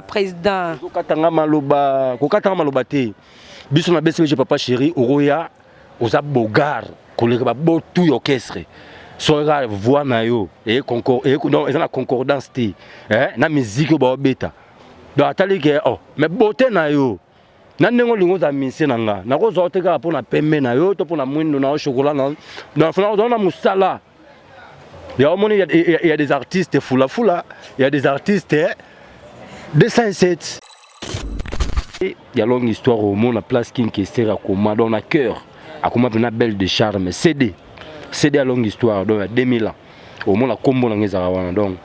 président kokatanga maloba te biso na BCBG papa chéri oroya oza bogar koleka ba botu orchestre soira voix na yo et concours et donc ils ont la concordance te na musique ba beta donc atali ke oh mais beauté na yo na ndenge lingo za mise na nga na ko zo te ka pona pembe na yo to pona mwindo na chocolat na fana na musala. Il y a des artistes foula, il y a des artistes de 107. Il y a une longue histoire au monde, la place qui est à Koma, dans le cœur, à Koma, une belle de charme, CD à longue histoire, donc à 2000 ans. Au monde, la combo, donc.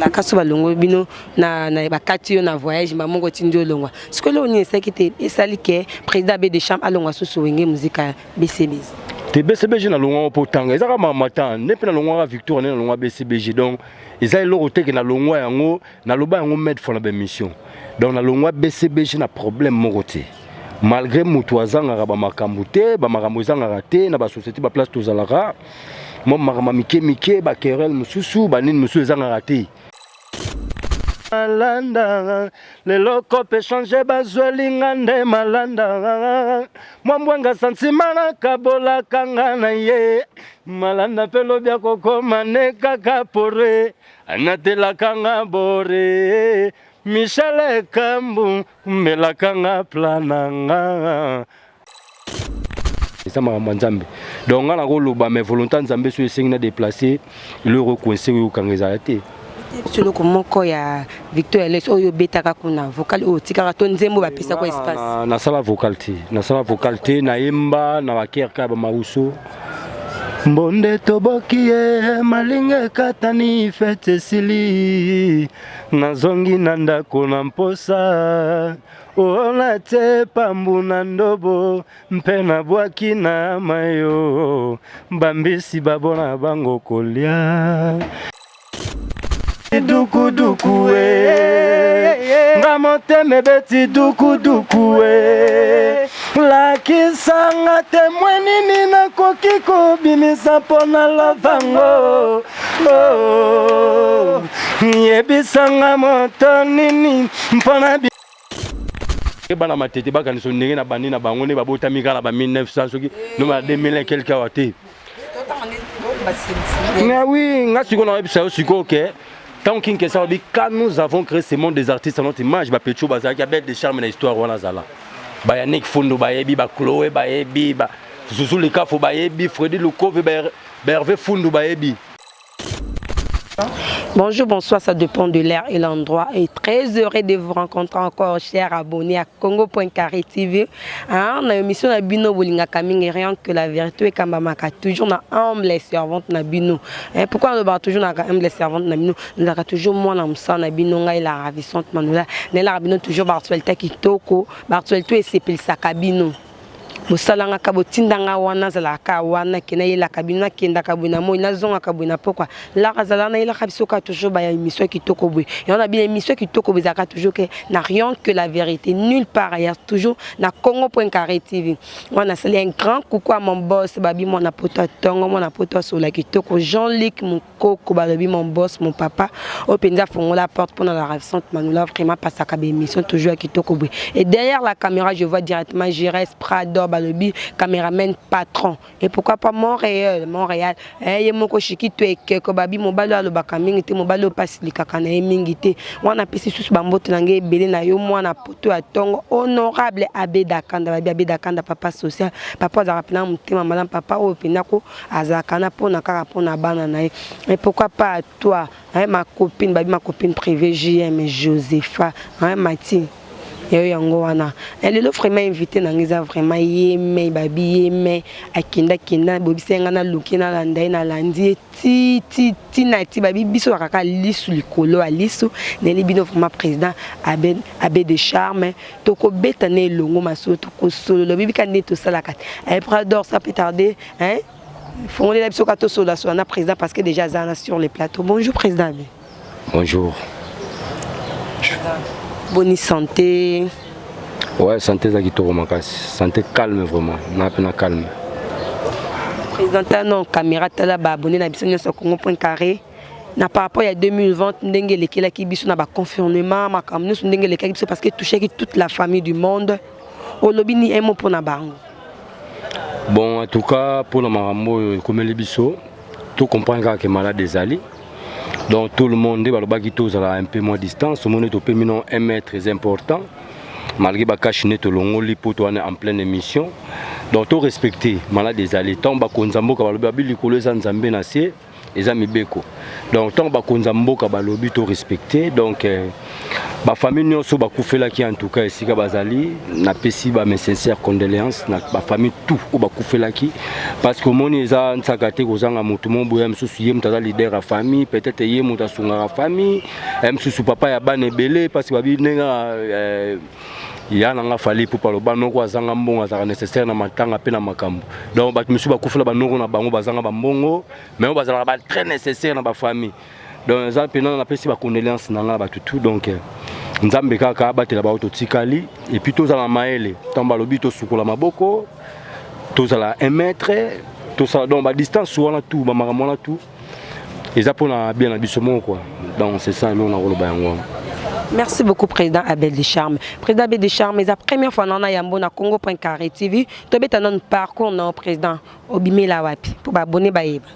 La casse balongo bino na bakati na voyage mamongo tindio longwa. Ce que l'on est, c'est que et sali que président B de chambre alongwa sous wenge musique BCBG. BCBG na longwa potanga ezaka mamata nepe na longwa victoire na longwa BCBG donc ezali loko teke na longwa yango na loba yango mettre for la mission donc na longwa BCBG na problème moko te malgré mutu azanga ba makambo te ba makambo ezanga te na ba société ba place tozalaka mo makama mike ba querelle mususu ba nini mususu ezanga te malanda lelo kope changer bazwelinga nde malanda mwambwanga santimana kabola kanga na ye malanda pelo bya kokoma ne kaka pore anatela kanga bore Michel Kambu mela kanga plananga ça m'a manzambe donc on a roloba mais volontaire nzambe so esengi na déplacer le recoincer yo kanga te. Sur le comment ya Victor LS oyo betaka kuna vocal o tikaka to nzembo ba pesa ko espace na sala vocalité na yemba na bakerka ba mauso mbonde tobokie malinge katani fete sili nazongi nanda kona mposa ona te pambu na ndobo mpena bwaki na mayo bambisi babona bango kolia duku duku nga moteme beti duku duku lakisanga temwe nini nakoki kobimisa mpona lavango yebisanga moto nini mpona bana matete bakanisa ndenge na bandi na bango ne babotami kala ba 1900 soki no ma 2000 quelqu'un waté mais oui nga siko na ebisa siko ke tant que quand nous avons créé ce monde des artistes à notre image, bah Petro Bazar qui a belle de charme dans l'histoire wana zala. Bah Yannick Fondo baebi, bah Chloé baebi, bah Zouzou le Kafo baebi, Freddy Lukove Hervé Fondo baebi. Bonjour, bonsoir, ça dépend de l'heure et l'endroit. Et très heureux de vous rencontrer encore, chers abonnés à Congo.carré TV. On a une émission à Bino Bolinga Kaming et rien que la vérité. Kambamaka, toujours na humble servante na Bino. Pourquoi on va toujours na humble servante na Bino? Nous avons toujours moi na Moussa na Bino, la ravissante Manoula. Nela Bino toujours Bartuelta Kitoko, Bartuelto et Sepil Sakabino. Musalanga kabotindanga wana zalaka wana kena yela kabina kenda kabuna mo ina zonga kabuna pourquoi la razalana ila kabisoka toujours ba émission kitoko bwe et on a bien émission kitoko bezaka toujours que n'a rien que la vérité nulle part ailleurs toujours na Congo.carré TV. On a salé un grand coucou à mon boss babi mon apoto tongo mon apoto sur la kitoko Jean-Luc mon coco babi mon boss mon papa au penza fongo la porte pour la ravissante Manoula vraiment pas sa émission toujours à kitoko bwe et derrière la caméra je vois directement Jérès Prado le caméraman patron et pourquoi pas Montréal et mon koshiki to ekeko babi mobalo alo bakamingi te mobalo pasilika kana mingi te wana pesi susu bamboto nange belé na yo mwana poto ya tongo honorable Abeda Kanda babi Abeda Kanda papa social papa za rapina mutema madame papa o penako azakana pona kaka pona bana na et pourquoi pas toi ma copine babi ma copine privée JM Josepha Mati elle est vraiment invité na ngiza vraiment yeme babi yeme akinda kinda bobisenga na lukina landai na landi ti na ti babi biso kaka lisu likolo alisu neli bino vraiment président abe de charme toko betane longo maso toko solo lo bibi kande to salaka et prador ça peut tarder hein fondé la biso kato solo so na président parce que déjà zana sur les plateaux. Bonjour président. Bonjour. Bonne santé. Ouais, santé Zagitoro Makas. Santé calme vraiment. On a peine calme. Président, non, caméra, tu as abonné à la Congo.carré. Na par rapport à 2020 ndenge lekela ki biso na ba confinement makamno ndenge lekela biso parce que toucher toute la famille du monde olobi ni emo pour na bango. Bon, en tout cas, pour le marambo, comme les bisous, tout comprendre que malade des alliés. Donc tout le monde est un peu moins distance. Tout le monde est au peu minimum 1 mètre très important. Malgré que je suis en pleine émission. Donc tout respecter malade des alliés. Tant que Konzambo kabalobi les Nzambe nasie ezami beko. Donc tant que Konzambo kabalobi tout respecter. Donc ma famille nyonso bakufela ki en tout cas esika bazali na pesi ba mes sincères condoléances na ba famille tout o bakufela ki parce que moni eza nsakate kozanga mutu moboya msusu ye mutaza leader ya famille peut-être ye muta sunga ya famille msusu papa ya bana ebele parce que babi nenga ya nanga fali pour palo banoko azanga mbongo azaka nécessaire na matanga pe na makambo donc ba misusu bakufela banoko na bango bazanga ba mbongo mais bazala ba très nécessaire na ba famille donc ça pendant na pesi ba condoléances nanga ba tout donc Nzambe kaka batela ba ototikali et puis tozala maele tamba lobi to sukola maboko tozala 1 mètre tozala donc ba distance wana tout ba makamona tout eza pona bien na biso quoi donc c'est ça nous na roloba yango. Merci beaucoup président Abel Descharmes. Président Abel Descharmes, c'est la première fois nana yambo na Congo.carré TV. To beta non parcours non président obimé la wapi pour abonner baeba.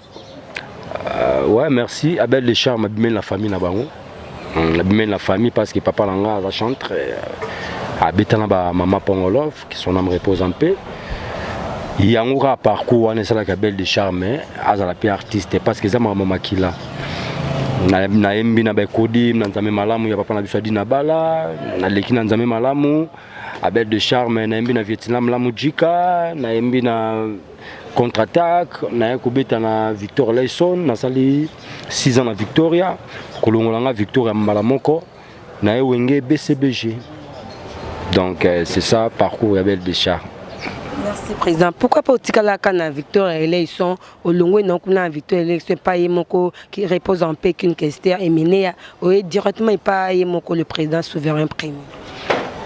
Ouais, merci Abel Descharmes abimé la famille na bango. Abimé la famille parce que papa langa a chanté habite na ba maman Pongolov qui son âme repose en paix. Il y a un parcours on est la Abel Descharmes azala pi artiste parce que ça maman makila. Na embi na bekodi na nzame malamu ya papa na biso dina bala na leki na nzame malamu Abel Descharmes na embi na Vietnam lamu jika na embi na contre-attaque na ekobeta na Victor Layson na sali 6 ans na Victoria kolongolanga Victoria malamoko na ewenge BCBG donc c'est ça parcours Abel Descharmes. Merci président. Pourquoi pas au Tikalaka na Victor Layson au Longo non kuna Victor Layson pas yemoko qui repose en paix qu'une question et mené directement pas yemoko le président souverain premier.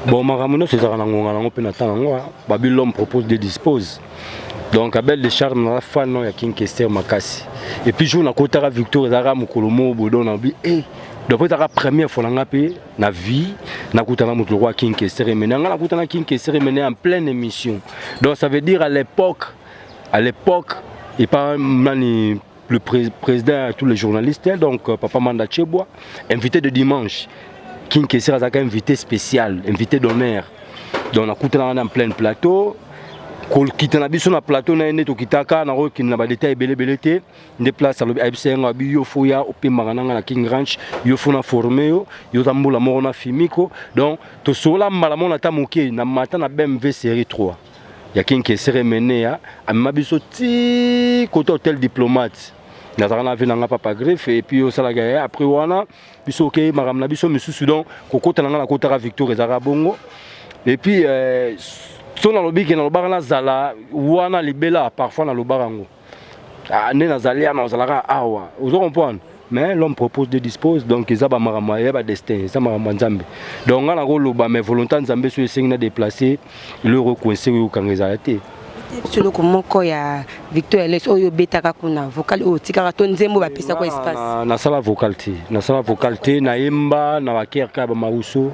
Bon maramuno c'est ça na ngonga nango pe na tango Babylone propose de dispose. Donc Abel Descharmes na fan no ya king question makasi. Et puis jour na kotara Victor ezara mukolomo bodo na bi depuis la première fois dans la vie, na kutana mutu roi King Kessere mené na kutana King Kessere mené en pleine émission. Donc ça veut dire à l'époque et pas le président tous les journalistes donc papa Manda Chebois invité de dimanche King Kessere a invité spécial, invité d'honneur. Donc na kutana en plein plateau. Quitter na biso na plateau na ene to kitaka na roki na ba détail belé té de place à l'obsenga bio foya opimanga na King Ranch yo fona formé yo tambula moko na fimiko donc to sola malamo na tamoké na matin na BMW série 3 ya King Kessere mené ya amema biso ti côté hôtel diplomate na zana venanga papa greffe et puis au salaga après wana biso ke maram na biso misusu donc kokota na kota Victor ezara bongo et puis so na lobiki na lobaka na zala wana libela parfois na lobarango ane na zalia na zalaka awa vous comprenez mais l'homme propose de dispose donc ils ba marama ya ba destin ça marama nzambe donc na ko loba mais volonté nzambe so esengi na déplacer le recoincer yo kangeza té sur le komoko ya Victor Layson oyo betaka kuna vocal o tikaka to nzembo ba pesa ko espace na sala vocalité na yemba na bakerka ba mauso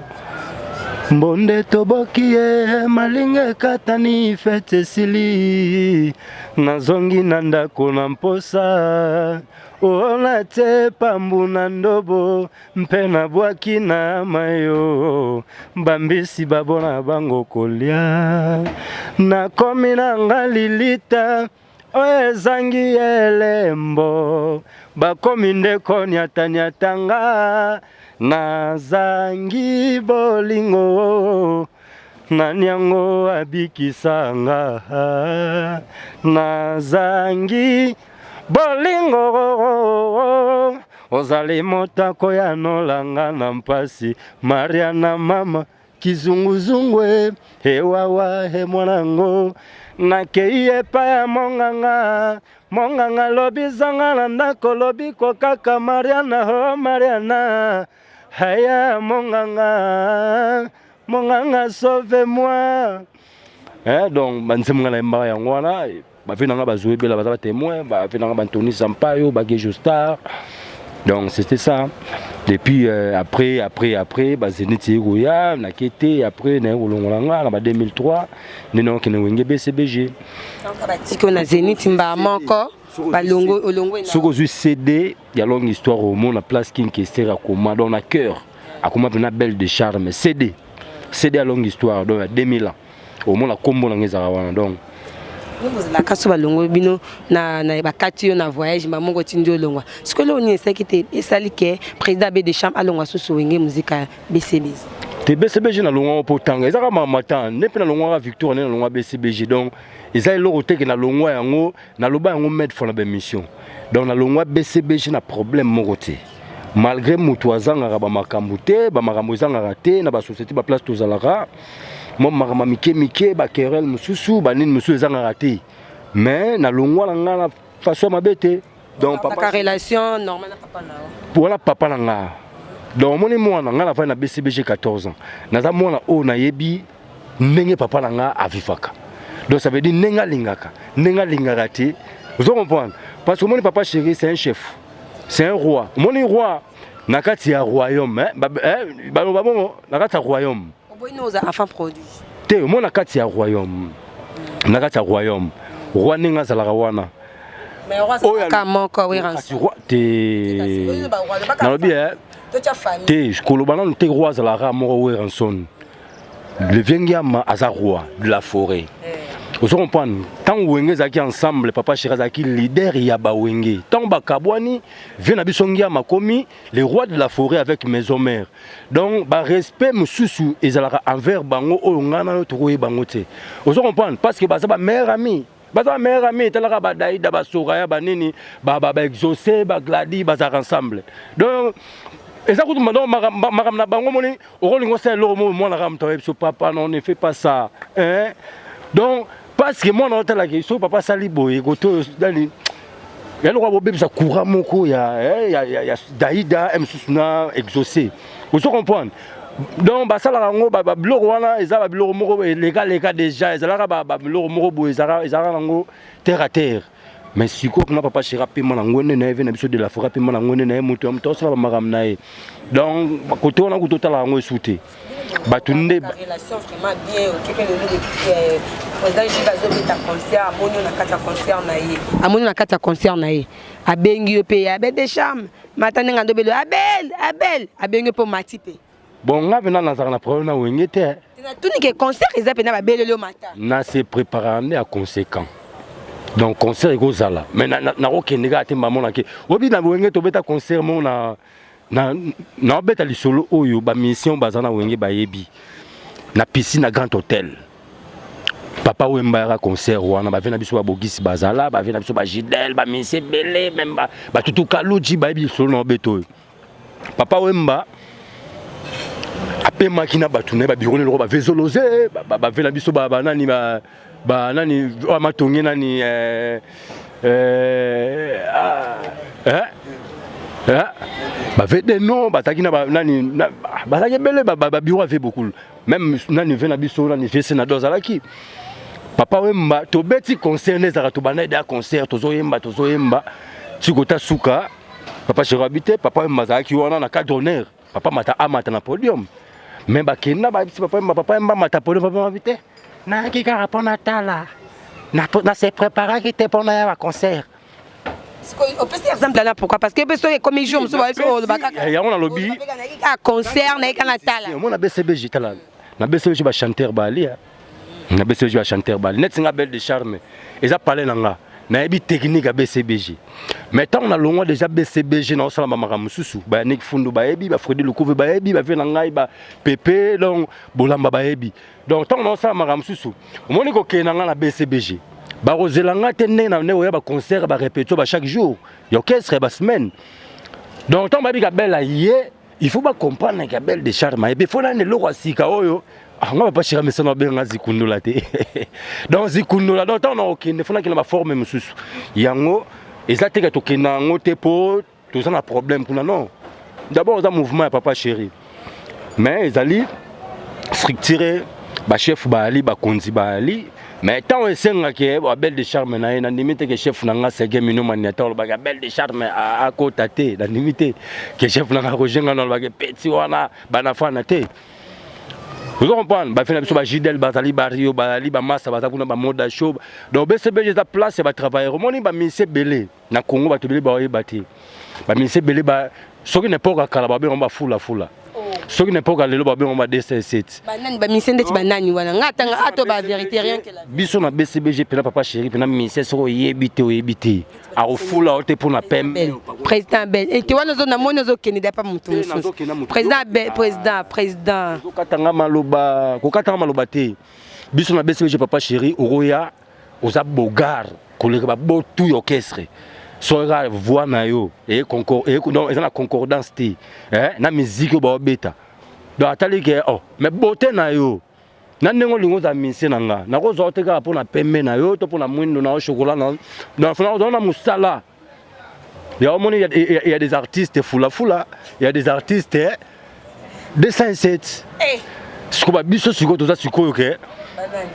Mbonde tobokie malinge katani fete sili nazongi nanda kona mposa ona te pambu na ndobo mpena bwaki na mayo bambisi babona bango kolia na komi na ngalilita oezangi elembo bakomi ndeko nyatanga nazangi bolingo nanyango abikisanga nazangi bolingo ozali motako ya nolanga na mpasi Mariana mama kizunguzungwe ewawa he mwanango nakei epa ya monganga lobi zanga na ndako lobi kokaka Mariana ho Mariana haya monganga sauve-moi donc banzemanga na mba yango wana bavenanga bazoué bela baza témoin bavenanga Bantoni Sampayo Bagejo Star Donc c'était ça. Et puis après, Zénith Goya, Nakete, après, en 2003, nous avons BCBG. Donc, on Zénith Mbama encore. Ce que je CD, il y a une longue histoire au monde, la place qui est à Koma, dans le cœur, à Koma, une belle de charme. CD à longue histoire, donc il y a 2000 ans. Au monde, la combo, donc. La casse balongo bino na bakati na voyage maman continue longwa ce que l'on est qui était sali que président B de chambre alongwa so wenge musique BCBG te BCBG na longwa potanga ezaka mamata ne pe na longwa victoire na longwa BCBG donc ezali loko te que na longwa yango na loba yango mettre for la mission donc na longwa BCBG na problème moko te malgré mutu azanga ba makambo te ba makambo ezanga te na ba société ba place tozalaka moi makambo mike ba querelle mususu ba nini mususu ezanga raté mais na longwa na nga na façon mabete donc papa relation normale na papa na voilà papa na nga donc moni mwana nga na fa na BCBG 14 ans naza mwana o na yebi ndenge papa na nga avifaka donc ça veut dire nenga lingaka te vous comprenez parce que moni papa chéri c'est un chef c'est un roi moni roi na kati ya royaume na kati ya royaume nos enfants produits te mo na kati ya royaume na kati ya royaume roi ninga zalaka wana mais roi ka moko we ranso roi te na lobi te koloba na te roi zalaka moko we ranson le vengiama aza roi de la forêt. Vous comprenez? Tant que vous êtes ensemble, papa Chéri est leader, il y a Bawenge. Tant que Kabouani vient à Bissongia Makomi, les rois de la forêt avec mes homères. Donc, bah respect Moussou et Zalara envers Bango, Ongana, Touroué Bangote. Vous comprenez? Parce que bah ça meilleur ami. Bah meilleur ami, Talara Badaïda, Soraya, Banini, bah exaucé, bah gladi, bah ensemble. Donc, et ça, quand madame Maram Bango, on rôle c'est l'homme, moi, la rame, papa, non, ne fait pas ça. Hein? Donc, parce que moi, dans la question, papa Salibo, il y a le roi Bobé, ça court moko, il y a Daïda, M. exaucé. Vous comprenez? Donc, ça, la rango, Blorwana, ils ont Bloromoro, les gars déjà, ils ont Bloromoro, ils ont terre à terre. Mais si quoi n'a pas cher rapidement en Gouane de la forêt rapidement en Gouane donc côté on a total à en sauter batunde relation vraiment bien président Jivazo est à concert amoni na kata concert na ye abengi yo pe abel de charme matane ngando belo abel abengi po matipe bon nga vena na zara na problème na wengete na tuni ke concert eza pe na babelelo mata na se préparer à conséquent. Donc concert est gozala mais na okende ga te maman na ke obi na wenge to beta concert mo na beta lisolo oyo ba mission bazana wenge ba yebi na piscine na grand hôtel papa Wemba ra concert wana ba vena biso ba bogisi bazala ba vena biso ba Gidel ba mission belé même ba tutu kaluji ba yebi solo na beto papa Wemba apema kina batune ba biro le ba vezoloze ba vena biso ba nani ba nani amatongi nani ba vede non ba takina ba nani ba takina bele ba biro avait beaucoup même nani vena biso nani fesse na dozalaki papa Wemba to beti concert nezaka to bana da concert tozoyemba tikota suka papa Chéri habité papa Wemba zaki wana na cadre d'honneur papa mata amata na podium mais ba kena ba papa Wemba mata podium papa habité na qui répond à tala na se préparer qui était pour un concert. On peut dire exemple là pourquoi parce que personne est comme jour monsieur il y a on a lobby à concert na kana tala on a BCBG tala na BCBG ba chanteur bali na BCBG ba chanteur bali net singa belle de charme et ça parler nanga na yebi technique à BCBG mais tant on a longo déjà BCBG na osala mama mususu ba Nick Fundu ba yebi ba Freddy Lukuve ba yebi ba vena ngai ba Pepe donc bolamba ba yebi donc tant on osala mama mususu omoni ko kenanga na BCBG ba rozelanga tenne na ne oya ba concert ba répétition ba chaque jour orchestre ba semaine donc tant ba bi ka belle yé il faut pas comprendre que belle de charme et faut na ne lo sika oyo ah on va pas chercher mais ça n'a bien zikundo la té donc zikundo la donc on a aucune faut na que la forme mususu yango ezate ka tokena ngo te po tout ça na problème kuna non d'abord ça mouvement ya papa Chéri mais ezali structuré ba chef ba ali ba konzi ba ali Mais tant que c'est un bel de charme, na limite que chef n'a c'est que minu maniateur, le bel de charme à côté, la limite que chef n'a rejoint dans le petit wana, banafa nate. Vous comprenez? Bah finalement sur Jidel, Bazali Barrio, Bali, Bamassa, Bazakuna, Bamoda Show. Donc BCB j'ai la place, c'est va travailler. Romani ba mise belé, na Congo ba tebele ba bati. Ba mise belé ba, ce qui n'est pas qu'à la on va foula. Ce qui n'est pas qu'à l'élo ba on va DC7. Banane ba mise ndeti banani wana. Ngata ato ba vérité rien que la. Biso na BCBG pena papa chéri pena mise so yebité. A foula ote pour na pem. Président Bel. Et tu vois nous on a mono zo Canada pas mutu. Président Bel, président. Kokatanga maloba te. Biso na BCBG papa chéri oroya oza bogar koleka ba botu orchestre. Soira voix na yo et concours et donc ils ont la concordance ti na musique ba beta donc atali ke oh mais beauté na yo na nengo lingo za mise na nga na ko zote ka pour na pembe na yo to pour na mwindo na chocolat na fona na musala il y a des artistes fula il y a des artistes 207 ce ko ba biso siko to za siko ke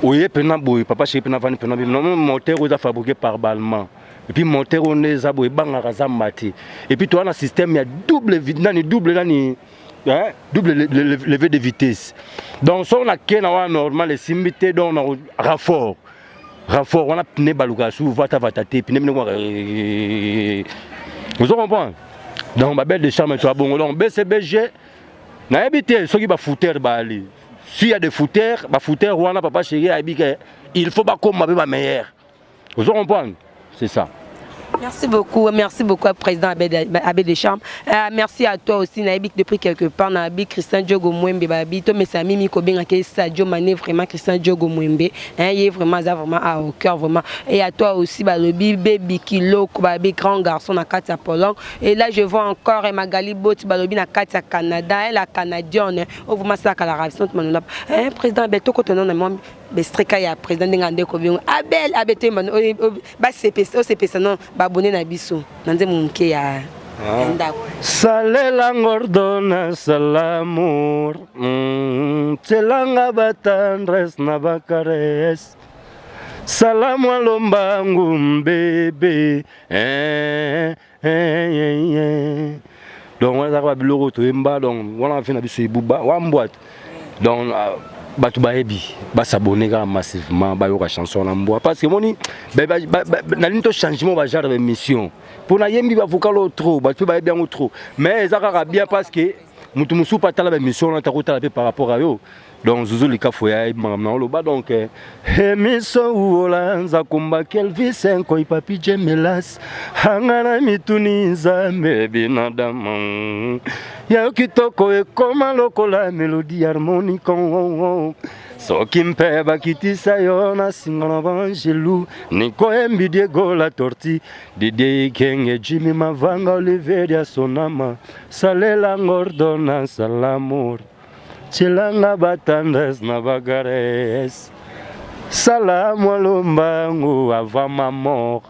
oye pena boy papa chez pena vani pena non moteur oza fabriqué par Balmain. Et puis monter on est aboué banga razamati. Et puis toi on a un système il y a double levé de vitesse. Donc ça on a qu'un normal les simité donc on a renfort on a pneu baluka sous vata pneu vous comprenez. Donc ma belle de charme toi bon donc BCBG na habité ceux qui va foutre bali. S'il y a des fouteurs, bah fouteur on a papa chéri il faut pas comme ma meilleur. Vous comprenez. C'est ça. Merci beaucoup président Abbé Deschamps. Merci à toi aussi Naibik depuis quelque part Nabi Christian Diogo Mwembe babi to mes amis mi ko benga ke Sadio Mané vraiment Christian Diogo Mwembe il est vraiment au cœur vraiment et à toi aussi balobi baby kilo ko babi grand garçon na Katia Pologne et là je vois encore Magali Boti balobi na Katia Canada elle la canadienne au vraiment ça la ravissante manona président Beto ko tenon na mon bestreka ya président ngande ko bien Abel abete man ba CPC non abonné na biso nanze munke ya ndako salela ngordona salamur telanga batandres na bakares salamu alombangu mbebe donc on a biloko to emba donc on a fait na biso ibuba wa mboite donc batu baebi ba s'abonner massivement ba yoka chanson na mboa parce que moni na linto changement ba genre de mission pour na yembi ba vokalo trop batu baebi en trop mais ça va bien parce que mutu musu patala ba mission na takota la par rapport à yo donc zuzu lika foya mamna lo ba donc mission uolanza kumba kelvis enko ipapi jemelas hangana mituniza mebinadamu ya kitoko ekoma lokola mélodie harmonique soki mpe bakitisa yo na singana bangelou niko embi Diego la torti Didier Kenge Jimmy Mavanga Olivier ya Sonama salela ngordona salamur chilanga batandes na bagares salamu alombangu avant ma mort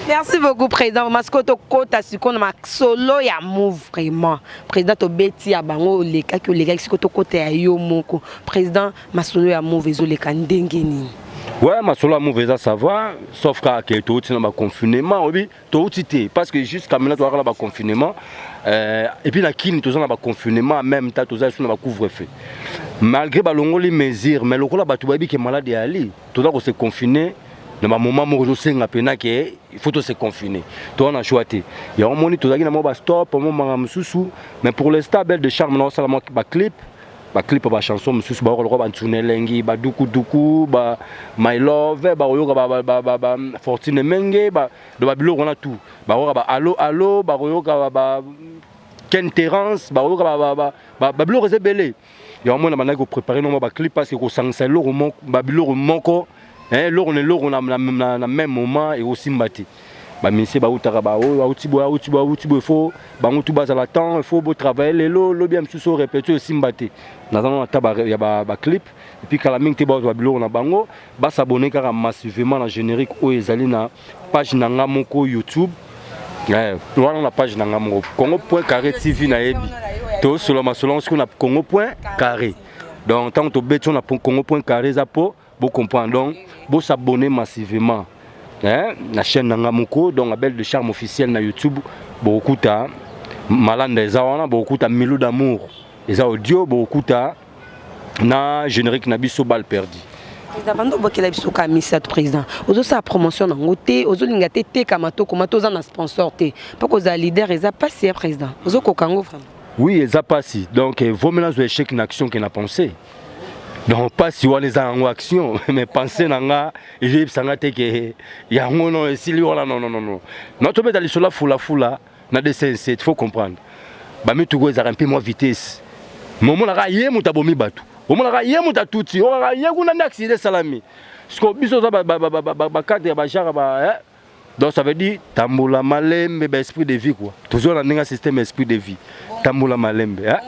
Merci beaucoup président Mascoto Kota Sikona ma solo ya move vraiment président to beti ya bango leka ki leka Sikoto Kota ya yo moko président ma solo ya move ezoleka ndengeni. Ouais, ma solo move ça va sauf que to uti na confinement obi to uti parce que jusqu'à maintenant to la confinement et puis la kini to na confinement en même temps to za sur na couvre-feu. Malgré balongo les mesures mais lokola batu babi ke malade ali to doit se confiner dans un moment où je sais qu'il faut se confiner. Toi on a choisi. Il y a un moment où tu as dit stop, mais pour l'instant belle de charme on a un clip ba chanson mususu ba ko ba tsunelengi ba duku ba my love ba yoga ba fortune menge ba do ba bilo on a tout ba ba allo ba yoga ba Ken Terence ba yoga ba bilo rezebele. Il y a un moment où on a préparé non ba clip parce que ko sangsa lo ba bilo moko l'or on a le même moment et aussi mbatté. Bah monsieur ba utara ba o faut ba mutu baza la temps il faut beau travailler le bien sous répéter aussi mbatté. Nous avons il y a ba clip et puis quand la ming te ba bilo na bango ba s'abonner car massivement na générique o ezali na page nanga moko YouTube. Voilà la page nanga moko Congo.carré TV na yebi. To sur la masolon ce qu'on a Congo.carré. Donc tant que tu es sur Congo.carré vous comprenez donc vous s'abonner massivement hein la chaîne Nangamoko donc Abel de Charme officiel na YouTube beaucoup ta malande ezawana beaucoup ta Milou d'amour eza audio beaucoup ta na générique na biso bal perdu. Avant de voir biso ka misa président ozo sa promotion na ngote ozo linga te kamato komato za na sponsor te pas que za leader eza pas si président ozo kokango vraiment. Oui eza pas si donc vos menaces de échec une action qu'on a pensé. Donc pas si on est en action mais penser nanga et sanga te que ya ngono et si non non notre bête aller sur la foula na DCC il faut comprendre ba mi tugo za rampi moi vitesse momo la raye mutabomi batu momo la raye mutatuti o raye kuna na accident salami parce biso za ba cadre ya ba jara ba donc ça veut dire tambola malembe ba esprit de vie quoi toujours na ninga système esprit de vie tambola malembe hein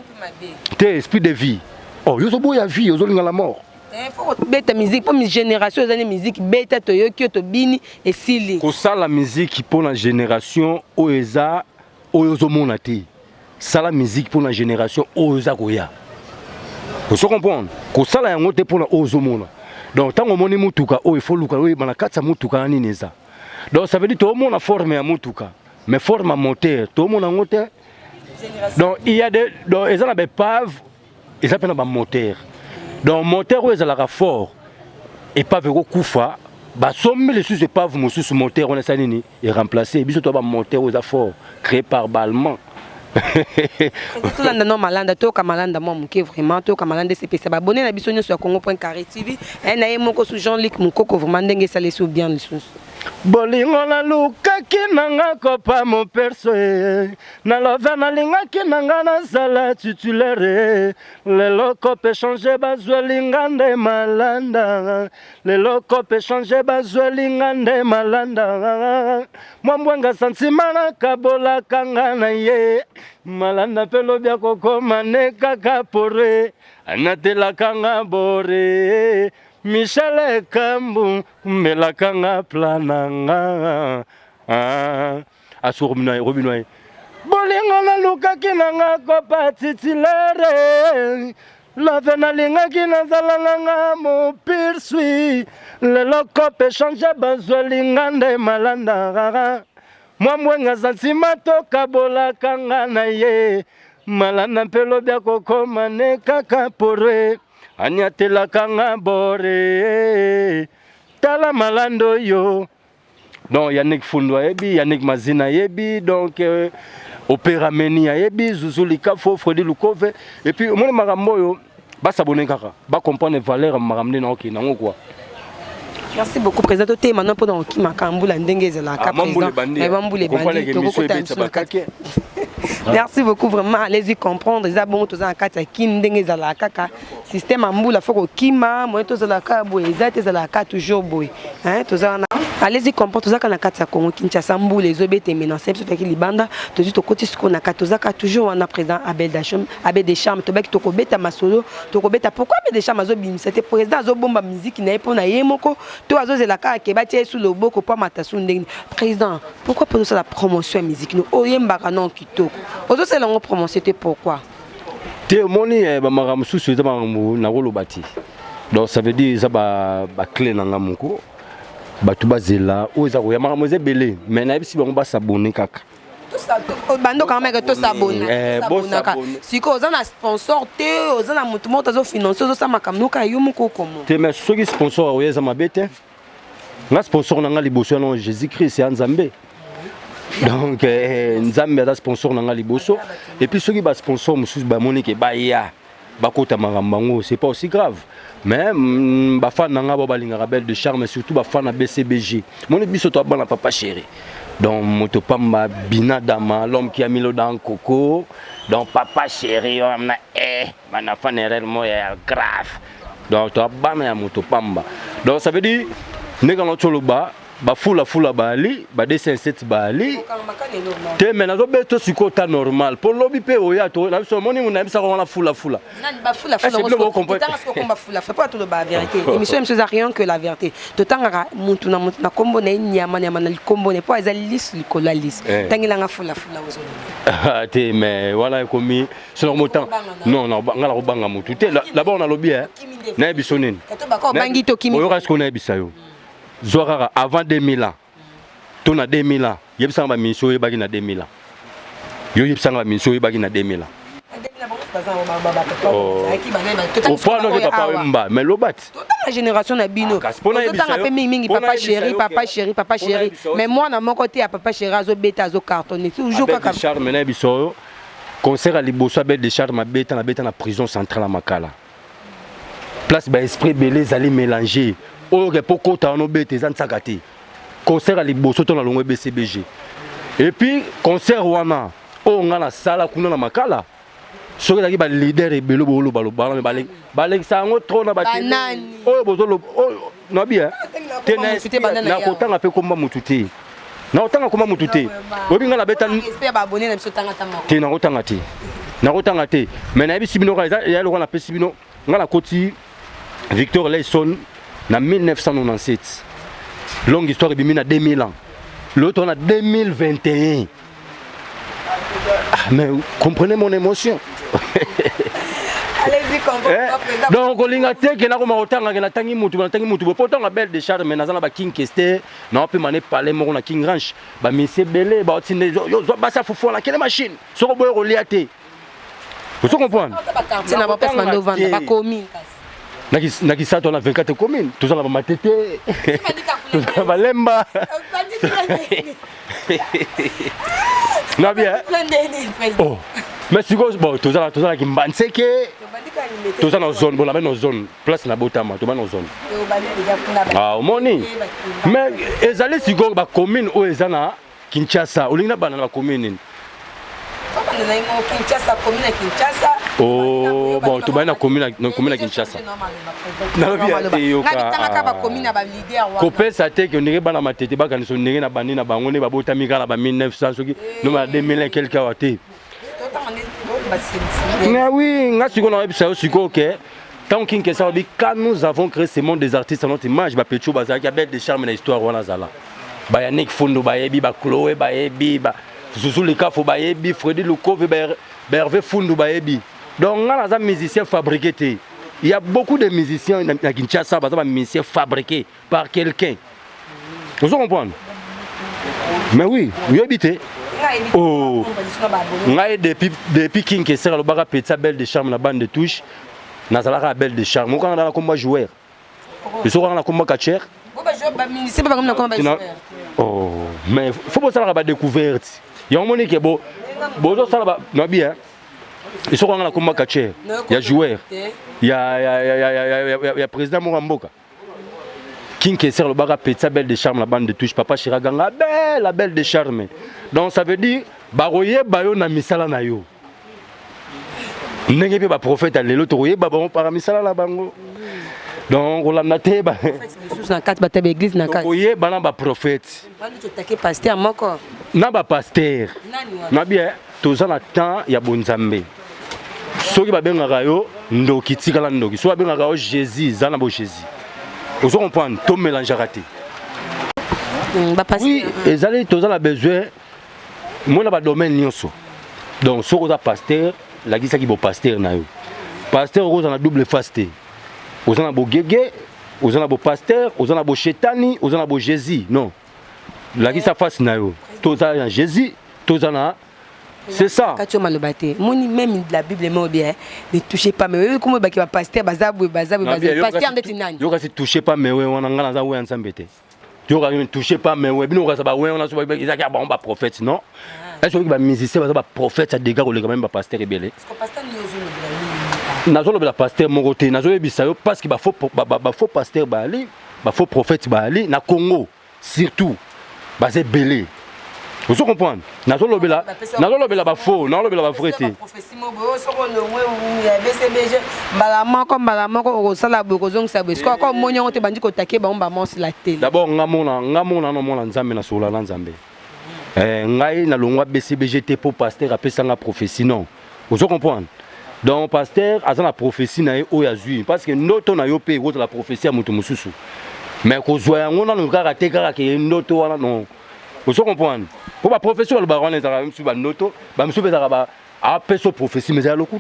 te esprit de vie. Oh, yo so boya vie, yo zo linga la mort. Faut beta musique pour une génération de musique beta to yo ki to bini et sili. Ko ça la musique pour la génération oeza ozo monati. Ça la musique pour la génération oeza koya. Vous comprenez? Ko ça la yango te pour la ozo mona. Donc tant on moni mutuka o il faut luka o bana katsa mutuka nini neza. Donc ça veut dire to mona forme ya mutuka, mais forme à moteur, to mona ngote. Donc il y a des donc ils ont la pave. Ils appellent un moteur. Donc, le moteur, ils ont la fort. Et pas de koufa. Bah, somme les sous pas vous sous moteur, on est sanini et remplacé. Et puis, c'est un moteur aux affaires créé par Balmain. Tout le monde malade, tout le malade, moi, vraiment, tout le malade, c'est ça. Abonnez à la biso sur Congo.carré TV. Et na yemo ko su Jean-Luc Mukoko vraiment ndenge ça les sous bien les sous. Bolingo na lukaki nanga kopa mon perso na love na lingaki nanga na sala titulaire lelo kope changer bazwe lingande malanda lelo kope changer bazwe lingande malanda mwambwenga santimana kabola kanga na ye malanda pelo bya kokoma ne kaka pore anatela kanga bore Michel Kambu melakanga plananga asurumina robinoy bolingo na luka kinanga kopa titilere love na linga kinazalanga mo pirsui lelo kope changer bazwe lingande malanda mwamwenga santima toka bola kanga na ye malanda pelo bya kokoma ne kaka pore Anyatela kanga bore tala malando yo donc Yannick Fundwa yebi Yannick Mazina yebi donc Opéra Meni yebi Zuzulika fo Fredi Lukove et puis mon marambo yo ba s'abonner kaka ba comprendre valeur maramne na okina ngokwa. Merci beaucoup président te maintenant pour donc qui makambula ndenge zela ka président mais bambule bandi to ko Merci beaucoup vraiment allez-y comprendre za bon to za kata kim ndenge zela kaka système ambula faut kima moi to zela ka boy za te zela ka toujours boy hein to za allez-y comprendre to za kana kata Congo Kinshasa mbula ezobete maintenant c'est tout qui libanda to dit to côté ce qu'on a kata za ka toujours on a président Abel Deschamps to bek to ko beta masolo to ko beta pourquoi Abel Deschamps azobim c'était président azobomba musique na epona yemoko to azozela ka ke batie sous le boko pa matasu ndenge président pourquoi pour ça la promotion musique nous oyembaka non kitoko ozo c'est la promotion c'était pourquoi te moni ba maramusu suza na rolobati donc ça veut dire ça ba clé na ngamuko batu bazela oza ko ya maramuze belé mais na bisi bango ba s'abonner kaka tout ça bando quand même que tout s'abonner si ko oza na sponsor te oza na mutu moto zo financer ozo sa makamuka yumuko comment te mais soki sponsor oyeza mabete nga sponsor na nga liboso na Jésus-Christ c'est Nzambe. Donc Nzambe a sponsor na nga liboso et puis ceux qui ba sponsor mususu ba monique ba ya ba kota marambango c'est pas aussi grave mais ba fan na nga ba balinga Abel de Charme surtout ba fan na BCBG moni biso to ba na papa chéri donc motopamba binadama l'homme qui a mis l'eau dans coco donc papa chéri on na bana fan réellement grave donc to ba na ya motopamba donc ça veut dire nega no choloba fula bali ba 207 bali te mais nazo beto siko ta normal pour lobby pe oya to na biso moni muna bisa ko na fula nani ba fula tanga siko komba fula pas tout le ba vérité émission monsieur a rien que la vérité to tanga muntu na kombo na nyama na kombo ne pas ezali lis likola lis tangila nga fula ozo te mais voilà komi sur le montant non ngala ko banga mutu te là-bas on a lobby na biso nini to ba ko bangi to kimi oyo kasko na bisa yo Zoara avant 2000 ans. Ton a 2000 ans. Yebsanga ba mission yebaki na 2000 ans. Yo yebsanga ba mission yebaki na 2000 ans. Mais l'obat. La génération na bino. Papa chéri. Mais moi na mon côté à papa chéri azo beta azo cartonné toujours comme charme na biso. Concert à Liboso bête de charme beta na prison centrale à Makala. Place ba esprit belé zali mélanger. Oh, pour ta no bête zan sakati. Concert à Liboso ton na longo BCBG. Et puis concert wana. Oh ngana sala kuna na Makala. Soki ezalaki balider ebele boloba me balekisa yango tro na banani oyo bozolo nabi te nakotanga mpe komba mutu te nakotanga komba mutu te oyebi nga nabeta te nakotanga te me nayebisi bino ya eloko napesi bino nga nakoti Victor Layson na 1997 longue histoire ebimi na 2000 ans l'autre na 2021. Mais comprenez mon émotion. Allez-y, comprenez. Donc, on a dit que nous pourtant la belle de charme, mais nous avons King Kester, nous avons pu parler de King Ranch, mais c'est belé, ça faut la quelle machine, sur le bois reliaté. Vous comprenez? C'est la passe en novembre, pas commune. Nakisa on a 24 communes, tout ça là matete. Tout ça va lemba. Na bien. Oh. Mais si bon, tout ça qui mbanseke. Tout ça dans zone, bon la dans zone, place na botama, tout dans zone. Ah, moni. Mais ezali si go ba commune o ezana Kinshasa, olinga bana na commune. Oh, bon, tu vas dans la commune à Kinshasa. Non, bien, Copé, ça t'est que nous n'avons pas la tête, nous n'avons pas la banque, nous n'avons pas la 1900, nous avons 2000 quelques années. Mais oui, nous avons dit que tant que quand nous avons créé ce monde des artistes à notre image, il y a des charmes dans l'histoire. Il y a Nick Fundo, il y a Chloé, il y a Zouzou Leka Fobayebi, Freddy Lukov, Bervé Fundu Bayebi. Donc, on a des musiciens fabriqués. Il y a beaucoup de musiciens à Kinshasa, des musiciens fabriqués par quelqu'un. Vous comprenez? Mais oui, vous habitez. Oh, depuis King Kester, le bar a pété belle de charme, la bande de touche. Nazala belle de charme. On a un combat joueur. Ils sont en combat catcher. Oh, mais il faut pas ça la découverte. Il y a un moment qui est beau. Bon, ça là, non bien. Ils sont en combat catcher. Il y a joueur. Il y a président Moramboka. King Kester le bar a pété belle de charme, la bande de touche. Papa Chiraganga, la belle de charme. Donc ça veut dire baroye bayo na misala na yo. N'engagez pas prophète à l'élo toye babon para misala la bango. Donc on a été bah na quatre bataille église na quatre. Oye bana ba prophète. Pasteur moko. Na ba pasteur. Na bien tous en temps ya bonzambe. Soki ba benga yo ndoki tikala ndoki. So ba benga yo Jésus zana bo Jésus. Vous comprenez tout mélange raté. Oui, et allez tous en a besoin. Moi na ba domaine nyonso. Donc so ko za pasteur, la gisa ki bo pasteur na yo. Pasteur ko za double fasté. Aux en a beau guégué, aux en a beau pasteur, aux en a beau chétani, aux en a beau Jésus. Non. La qui ça fasse nayo. Tous en Jésus, tous en a. C'est ça. Quand tu m'as le battu, moi même la Bible m'a bien. Ne touchez pas mais comment bah qui va pasteur bazabou pasteur en détinani. Yo kasi touchez pas mais on a ngana za ouais ensemble té. Yo kasi touchez pas mais ouais bino kasi ba ouais on a so ba izaki ba on ba prophète non. Est-ce que ba musicien ba prophète ça dégâts le quand même ba pasteur rebelle. Parce que pasteur Nazolo la pasteur Moroté, Nazolo bisayo parce qu'il faut pasteur Bali, faut prophète Bali na Congo surtout basé belé. Vous comprenez? Nazolobela ba faux, nazolobela ba vrai te. Prophétie mo bo so ko no ya BCBG balamoko okosala bokozong sa besko ko monyo te bandi ko taquer ba mba monsi la télé. D'abord ngamona no mona nzambe na sola na nzambe. Ngai na longwa BCBG te pour pasteur apesa nga prophétie non. Vous comprenez? Donc pasteur a la prophétie na ye oyazui parce que ndoto na yo pe ko la prophétie a mutu mususu. Mais ko zoya ngona no kaka te kaka ke ndoto wana non. Vous comprenez? Pour la profession, le baron est arrivé sur la noto, bah monsieur Bezaraba a fait sa prophétie, mais elle a le coup.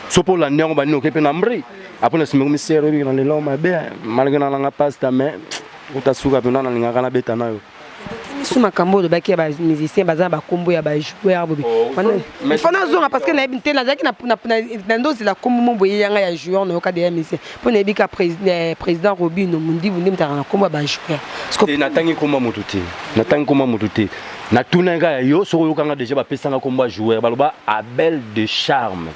So pour la néon, bah nous qui penambri. Après le ministère, il dans les longs, mais bien malgré la langue passe ta main, ou ta souga pendant la ligne à bêta na yo. Sous ma cambo de baquet à musicien, bazar ba combo ya ba joueur bobi. Mais fana zona parce que na ebité na zaki na ndozi la combo mo boye yanga ya joueur no ka de musicien. Pour na bika président Robin Mundi Mundi mtara na combo ba joueur. Et natangi komba mututi. Natangi komba mututi. Na tunanga yo so yo kanga déjà ba pesanga combo joueur baloba Abel de Charme.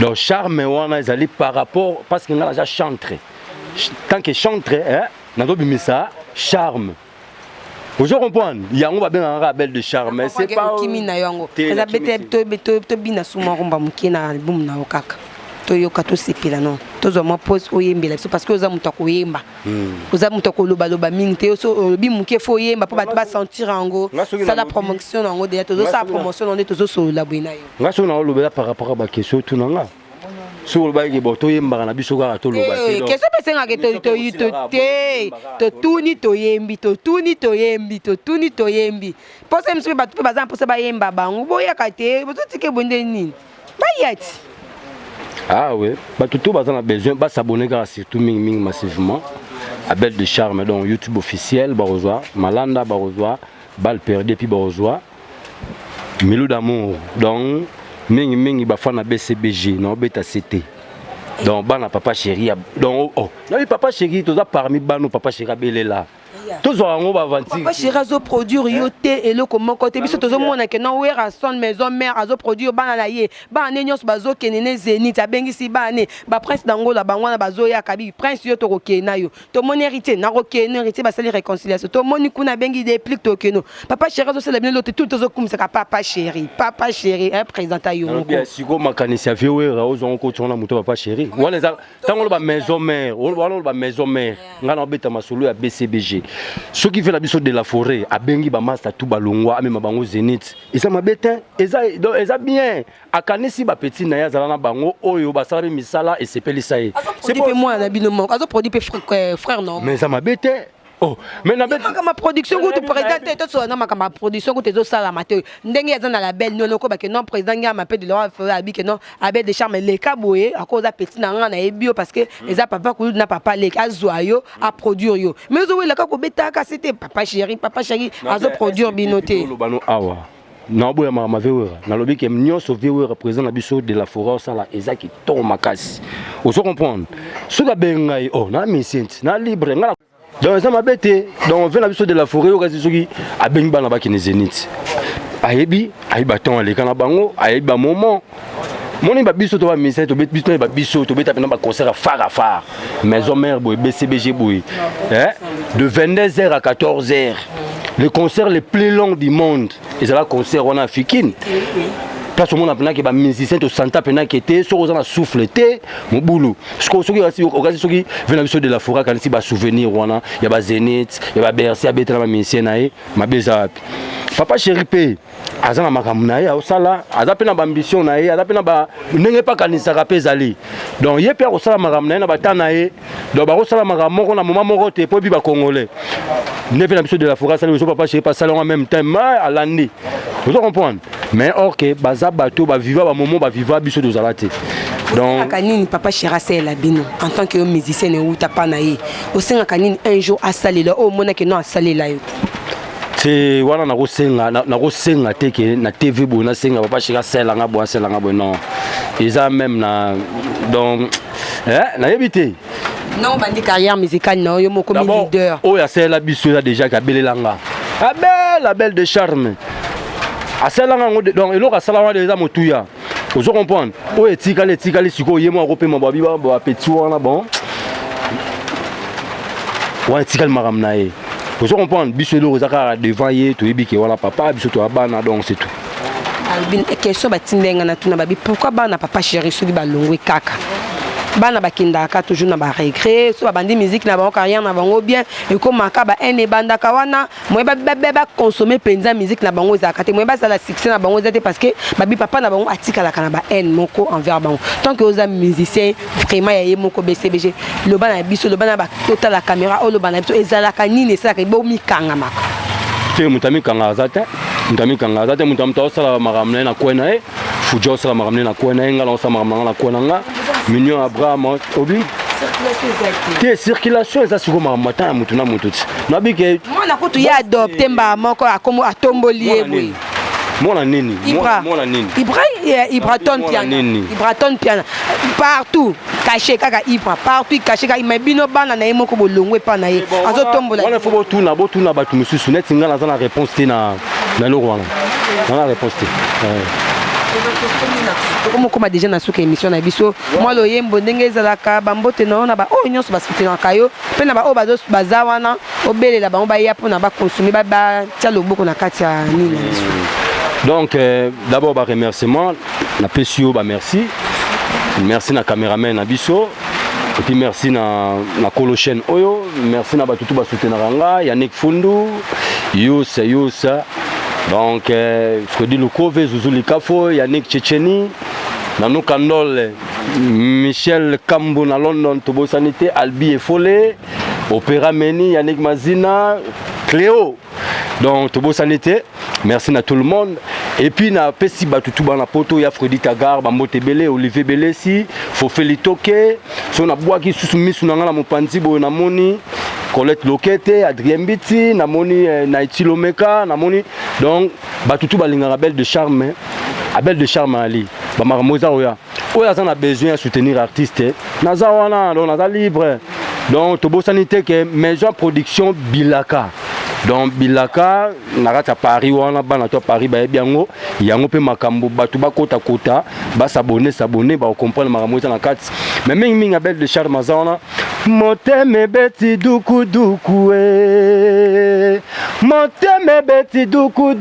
Donc Charme wana ezali par rapport parce que nga déjà chantre. Tant que chantre hein, na do bimisa Charme. Vous comprenez? Il y a un Abel de Charme, mais c'est pas kimi na yango. Eza bete to bina suma romba mukina album na okaka. To yoka to sepela non. To zo mo post oyembela parce que oza muta ko yemba. Oza muta ko loba loba mingi te so bi muke fo yemba po ba sentir ango. Ça la promotion nango de to zo sa promotion on to zo so la buina yo. Ngaso na loba par rapport à ba question tout nanga. Sur le bail boto yemba na biso ka to loba te. Qu'est-ce que pensa que to tuni to yembi to tuni to yembi to tuni to yembi. Posa msibe batu pe bazan posa ba yemba bango boya kate boto tike bonde nini. Ba yati. Ah ouais, batu to bazan a besoin ba s'abonner car surtout ming massivement. Abel de Charme donc YouTube officiel Barozwa, Malanda Barozwa, Bal perdu puis Barozwa. Milou d'amour donc mingi bafana BCBG non beta CT donc bana papa chéri donc oh non papa chéri toza parmi bano papa chéri belela tozo ngo ba vanti papa chéri azo produire yoté et le comment côté biso tozo mona que non wera son maison mère azo produire bana la ye bana nyos bazo kenene Zénith abengisi bana ba prince d'Angola bangwana bazo ya kabi prince yo to kokena yo to mon héritier na kokena héritier ba sali réconciliation to moni kuna bengi déplique to keno papa chéri azo sala bien l'autre tout tozo comme ça papa chéri un présentant yo bien siko makanisi a wera ozo ko tona muto papa chéri wana za tango ba maison mère wana ba maison mère ngana beta masolo ya BCBG ce qui fait la biso de la forêt a bengi ba master tout balongwa même bango Zénith et ça mabetin eza bien akanisi ba petit na ya zala na bango oyo ba sala misala et sepelisa ye c'est pour moi na bino mo azo produit frère non mais ça mabetin oh mais na betin ma production ko to président to so na ma production ko te zo sala maté ndenge ya na la belle non ko ba que non président nga m'appelle de leur abi que non Abel de Charme les kaboye à cause petit na nga na ebio parce que les papa ko na papa les azoyo a produire yo mais zo la ko beta ka c'était papa chéri azo produire binoté awa na boya ma vewera na lobi ke nyoso vewera président na biso de la forêt sala ezaki to makasi ozo comprendre suka bengai oh na misent na libre nga donc ça m'a bêté donc on vient la biso de la forêt okazi soki abengi bana ba kine Zénith ayebi baton ale kana bango ayebi ba moment moni ba biso to ba misent to biso ba biso to beta pena ba concert phare maison mère boy BCBG boy de 22h à 14h le concert le plus long du monde et ça va concert on africain place au monde a que ba musicien to santa pena qui était so na souffle té mon boulot ce que soki vena biso de la forêt quand si ba souvenir wana ya ba Zénith ya ba Bercy abetela ba musicien nae mabeza papa chéri pe azana makamuna ya osala azapena ba ambition nae azapena ba ndenge pa kanisa ka pezali donc ye pe osala makamuna na batana ye donc ba osala makamoko na moment moko te po bi ba congolais ne vena biso de la forêt sala so papa chéri pas sala en même temps à l'année vous comprenez mais ok baza bato ba viva ba moment ba viva biso de zalate donc kanini papa chéri c'est la bino en tant que musicien ne ou tapa na ye au senga kanini un jour a salé là au mona que non a salé là c'est wana na ko senga te ke na TV bo na senga papa chéri sela nga bo non ils même na donc na yebité non bandi carrière musicale non yo moko leader oh ya sela biso déjà ka belelanga Abel de Charme asalanga donc eloko asalanga déjà motuya ozo comprendre o etikali siko yemo akopema babi ba petit wana bon wa etikali makamna ye faut se comprendre biso lo zaka devant ye to yebi ke wala papa biso to abana donc c'est tout. Albin question batindenga na tuna babi pourquoi bana papa chéri soki balongwe kaka bana bakindaka toujours na ba regret so bandi musique na bango carrière na bango bien et comme makaba ene banda kawana moi ba consommer penza musique na bango za kate moi ba ça la succès na bango zate parce que babi papa na bango atika la kana ba haine moko envers bango tant que aux musiciens vraiment yaye moko BCBG le bana biso le bana ba total la caméra o le bana biso ezala kanine ça ka bo mi kanga maka te mutami kanga zate mutami to sala maramne na kwena e fujo sala maramne na kwena ngala on sala maramne na kwena nga Mignon Abraham obi te circulation eza siko matin mutu na mutu nabike mwana kutu ya adopter mba moko akomo atomboli ebwe mwana nini Ibra ton piano partout caché kaka Ibra partout caché kaka imabino bana na yemoko bolongwe pa na ye azo tombola wana fo botuna batu mususu neti ngala za na réponse te na lorwana na réponse te comme déjà na souka émission na biso moi lo yembo ndenge ezalaka bambote na ba o nyonso basoutenir kayo pe na ba o baza wana obelela bango ba ya pona ba consommer ba tia loboko na kati ya nini biso. Donc d'abord ba remerciement na pesio ba merci na caméraman na biso et puis merci na Colochen Oyo merci na batutu ba soutenir nga Yannick Fundu Yusa donc Freddy Lukove Zuzuli Kafo Yannick Tchétchéni Nanou Kandol Michel Kambo na London Tobo Sanité Albi Efole Opéra Meni Yannick Mazina Cléo donc Tobo Sanité merci à tout le monde et puis na pesi batutu bana poto ya Freddy Tagar Bambote Belé Olivier Belesi Fofeli Toke so na bwaki susu misu na ngala mopanzi bo na moni Colette Lokete, Adrien Biti, namoni Naiti Lomeka, namoni donc batutu balinga belle de charme, Abel de charme Ali, ba maramoza oya. Oya ça a besoin de soutenir artiste. Naza wana, donc naza libre. Donc Tobo Sanité que maison production Bilaka. Donc Bilaka narata Paris wana bana to Paris ba biango, yango pe makambo batu ba kota ba s'abonner ba comprendre maramoza na kati. Mais mingi Abel de charme zana Moteme beti duku e Moteme beti duku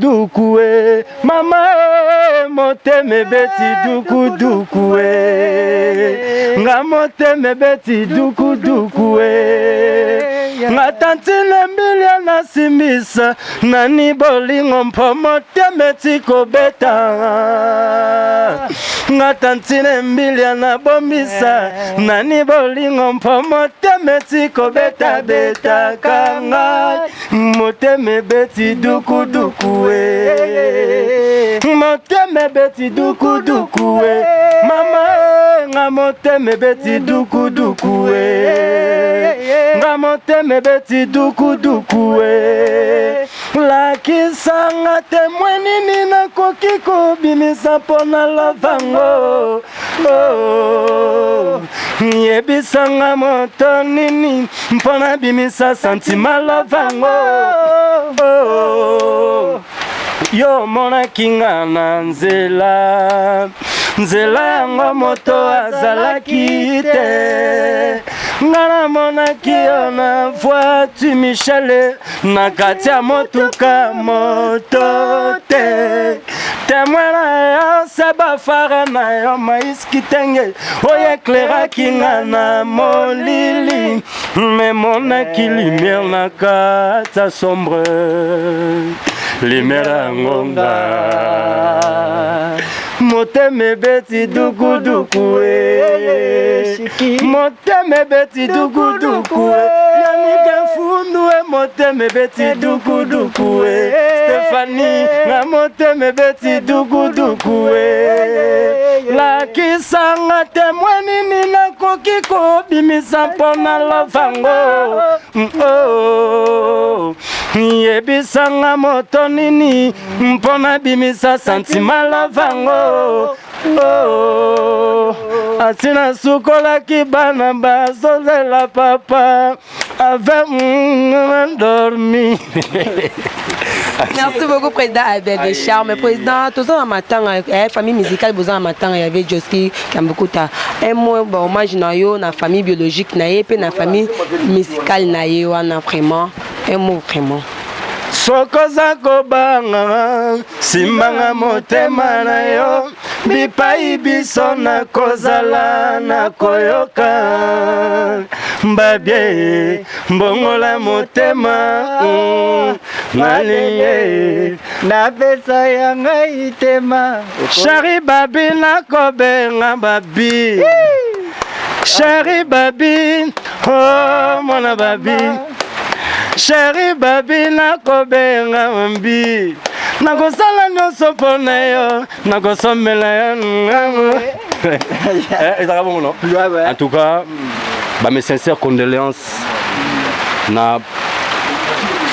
e Mama moteme beti duku e Nga moteme beti duku e Nga tantine mbilia na simisa Nani bolingo mpo moteme tiko beta Nga tantine mbilia na bombisa Nani bolingo mpo moteme tiko beta kanga Moteme beti duku e Moteme beti duku e Mama nga moteme beti duku e Nga moteme beti duku e Lakisanga temweni nina kokiko bimisa pona lavango Yebisanga moto nini mpona bimisa santima lavango Yo mona kinga na nzela yango moto azalaki te Ngana mona kiyo na voiture Michele na kati ya motuka moto te Temwena yo seba fara na yo mais kitenge Oye klera kinga na molili Me mona ki lumière na kata sombre Lumière ngonga Moteme beti duku e Moteme beti duku e Yannick Fundu e moteme beti duku e Stéphanie na moteme beti duku e Lakisanga temweni nina kokiko bimisa pona lavango Yebisanga moto nini mpona bimisa santima lavango Asina sukola kibana bazozela papa avec dormi. Merci beaucoup président Abel de Charme. Président, tout ça en matin, famille musicale besoin en matin, il y avait Joski Kambukuta. Un mot hommage na yo na famille biologique na ye pe na famille musicale na ye wana vraiment. Un mot vraiment. Sokoza kobanga simbanga motema na yo bipai biso na kozala na koyoka mbabie mbongola motema nalinge na pesa ya ngai tema Shari babi na kobenga babi Shari babi oh mwana babi Chéri babi na kobenga mbi nakosala nyonso mpona yo nakosomela yo en tout cas mes sincères condoléances na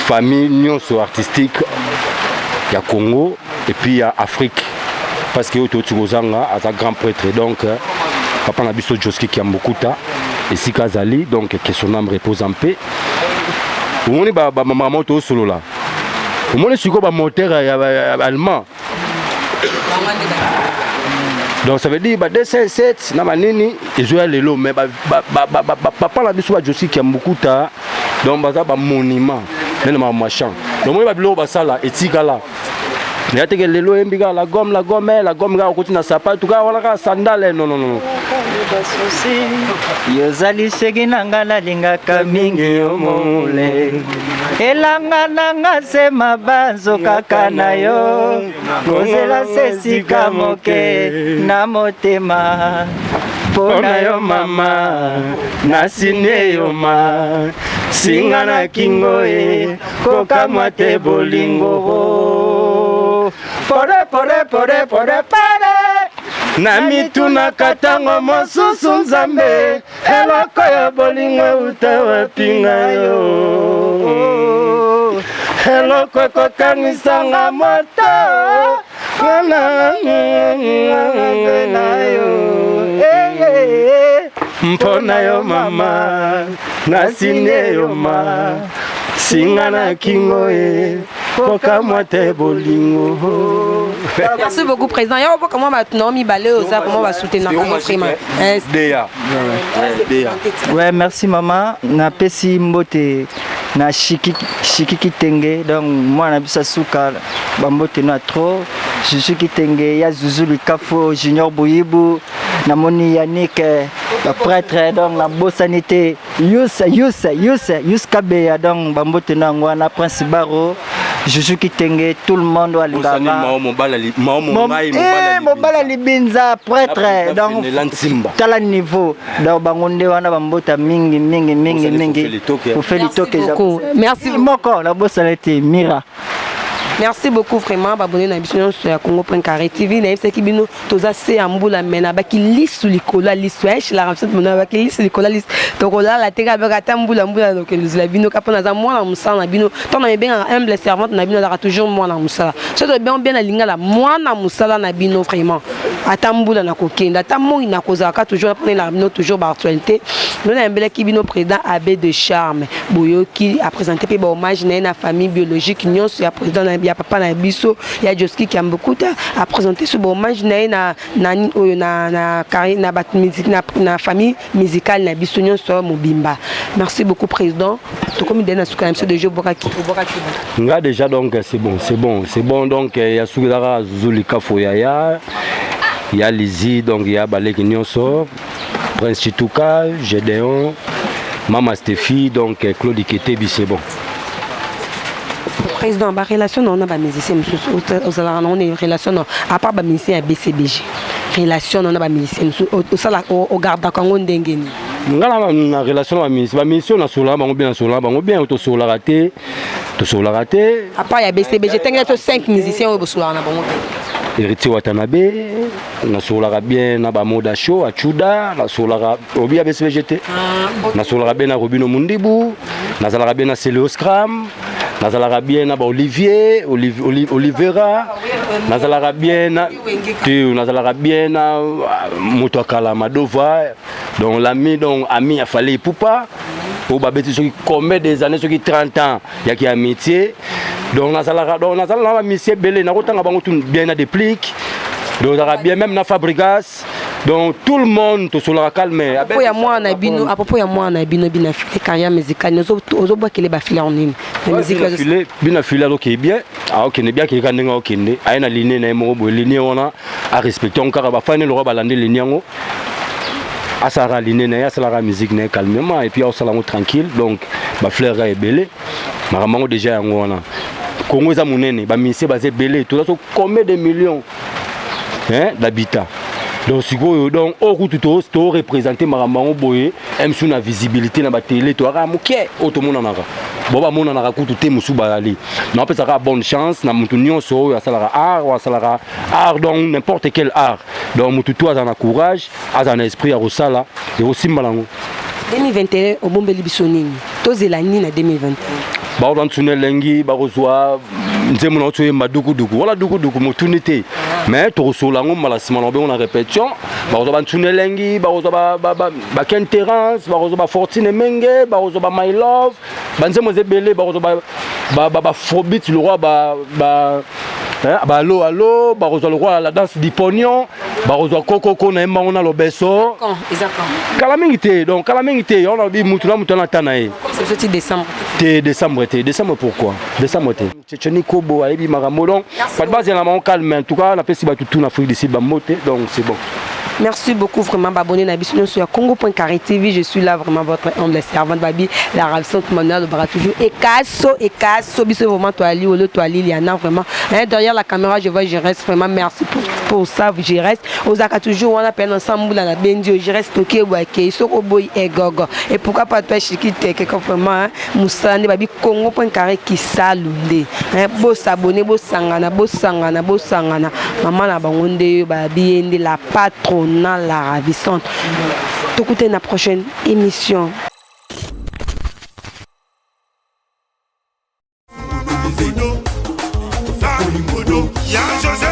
famille nyonso artistique ya Congo et puis ya Afrique parce que Ototi Kozanga est grand prêtre donc papa na biso Joski Kiambukuta et Sikazali donc que son âme repose en paix. Vous avez un moteur solo là. Vous avez un moteur allemand. Donc ça veut dire que 207, ils ont les lots. Mais papa la biso Josi qui a beaucoup de donc un monument. Donc vous avez un basala et tigala. Il y a des lots la gomme là continue à sapin tout cas voilà sandales non. Yozali shegi nanga nalingaka mingi yo mole elanga nanga se mabanzo kaka na yo kozela se sika moke na motema pona yo mama nasine yo ma singa na kingo e koka mwate bolingo pore na mituna katango mosusu nzambe eloko ya bolingo utawapinga yo eloko ekokangisanga moto mpona yo mama nasine yo ma singa na kingo e koka mwate bolingo. Merci beaucoup président. Il y a comment maintenant mi balé aux arts comment va soutenir comment vraiment. Ouais, merci maman. Na pesi mbote na shiki kitenge donc moi na bisa suka bambote na trop. Je suis kitenge ya Zuzulu Kafo Junior Boyibu na moni Yannick le prêtre donc la bossanité Yus Kabeya donc bambote na ngwana Prince Baro. Je suis kitenge tout le monde wa lingama. Mobala libinza prêtre donc tala niveau donc bangonde wana bambota mingi. Pour faire le toque. Merci moko la bossanité Mira. Merci beaucoup vraiment abonné na émission sur Congo.carré TV na c'est qui bino toza se ambula mena ba ki lisu likola lisu la ramsete mona ba ki lisu likola lisu to kola la teka ba tambula donc la bino kapona za moi na musala na bino to na bien humble servante na bino za toujours moi na musala so to bien na lingala moi na musala na bino vraiment atambula na kokenda tamoyi na kozaka toujours prendre la bino toujours ba actualité nous na mbele ki bino président Abbé de Charme boyo qui a présenté pe ba hommage na famille biologique nyonso ya président na papa na biso ya Joski Kiambukuta a présenté ce bon hommage na famille musicale na biso nyonso mobimba. Merci beaucoup président. To comme dena suka monsieur de Jo Boraki. Nga déjà donc c'est bon donc ya sukara Zuli Kafo ya Lizi donc ya Baleki nyonso Prince Chituka Gédéon Mama Stéphie donc Claude Ikete c'est bon. Président, la relation on a pas musicien, on est relation à part ba musicien à BCBG. Relation on a pas musicien, au garde à Congo ndengeni. Ngala na relation ba musicien na sola bango bien to sola raté. À part ya BCBG, tenga 5 musiciens au sola na bango. Héritier Watanabe, na sola bien na ba Moda Show, Achuda, na sola obi BCBG. Na sola bien na Robino Mundibu, na sola bien na Celio Scram. Nazala bien na Olivier, Olivera, nazala bien na Mutokala Madova, donc l'ami donc ami a fallu Poupa, pour babeti ceux qui combien des années ceux qui 30 ans, il y a qui amitié. Donc nazala monsieur Belé na rotanga bango tout bien na déplique. Donc nazala bien même na Fabrigas, Donc tout le monde te solara calme. À propos ya moi na bino, à propos ya moi na bino bina carrière musicale, nous autres bois que les bafilés en ligne. La musique bina filé alors qui est bien, alors qui n'est bien qui gagne au kinde. Aïna ligne na mo bo ligne on a respecter on car ba fane le roba lande ligne ngo. À sa ligne na ya la musique na calmement et puis on s'ala tranquille donc ba fleur est belle. Maramango déjà ngo on a. Congo za munene ba mise basé belé tout ça combien de millions d'habitants. Donc si vous donc au route tout représenter Maramango boye aime sur la visibilité na ba télé to ara muké automona naka boba mona naka kutu te musu balali na peut ça bonne chance na mutu nyonso ya salara art ou salara art donc n'importe quel art donc mutu toi a courage a un esprit à rosala et aussi malango 2021 au bombeli bisonini tozela nini na 2021 ba on tune lengi ba rozwa nzemu na tsoye maduku duku wala duku duku mutunité mais to solango malasima on a répétition ba rozwa tune lengi ba rozwa ba Ken Terence ba rozwa Fortune Menge ba rozwa My Love ba nzemu zebele ba rozwa ba Frobit le roi ba allo allo ba rozwa le roi la danse du pognon ba rozwa koko na emba on a lobeso calamité donc calamité on a dit mutuna mutana tanae c'est ce décembre décembre pourquoi décembre Tchétchénie Kobo Aibi Maramodon pas de base il y a un calme en tout cas la festival tout en Afrique d'ici Bamote donc c'est bon. Merci beaucoup vraiment abonné à Bisson sur Congo.Carré TV. Je suis là vraiment votre humble servante Babi, la ravissante Manuel bras toujours et casso Bisson vraiment toi Ali ou le toi Ali il y en a vraiment derrière la caméra je vois je reste vraiment merci pour ça je reste aux aka toujours on appelle ensemble la bendio je reste toké wake soko boy et gogo et pourquoi pas toi chikite quelque vraiment Moussane Babi Congo.Carré qui salunde beau s'abonner beau sangana maman la bangonde Babi ende la patronne la ravissante. Tout écoutez la prochaine émission. Ya José